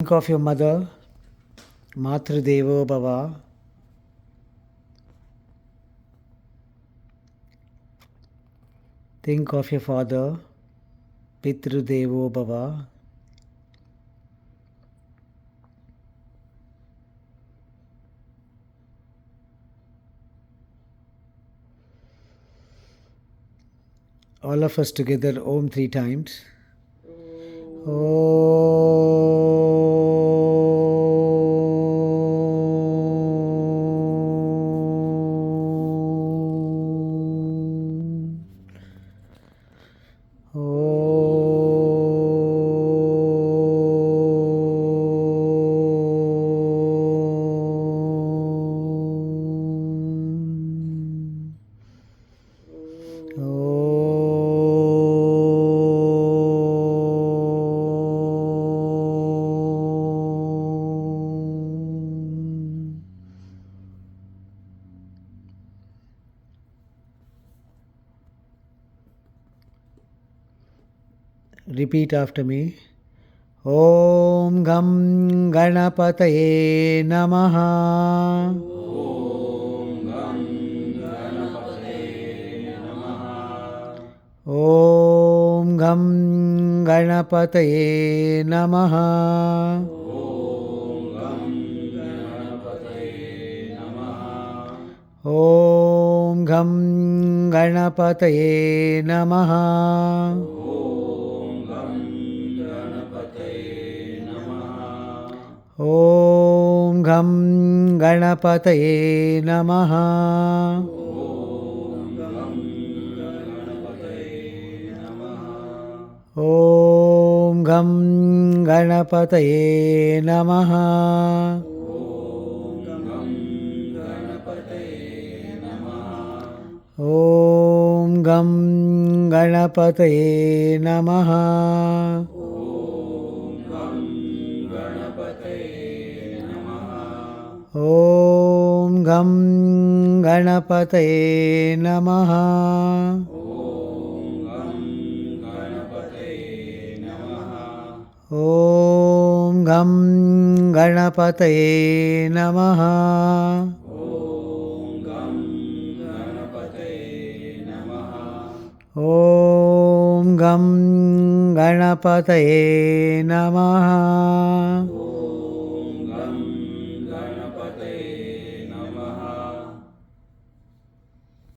Think of your mother, Matru Devo Bhava. Think of your father, Pitru Devo Bhava. All of us together, Om 3 times. Repeat after me. Om Gam Ganapataye Namaha. Om Gam Ganapataye Namaha. Om Gam Ganapataye Namaha. Om Gam Ganapataye Namaha. Om Gam Ganapataye Namaha. Om Gam Ganapataye Namaha. Om Gam Ganapataye Namaha. Om Gam Ganapataye Namaha. Om Gam Ganapataye Namaha.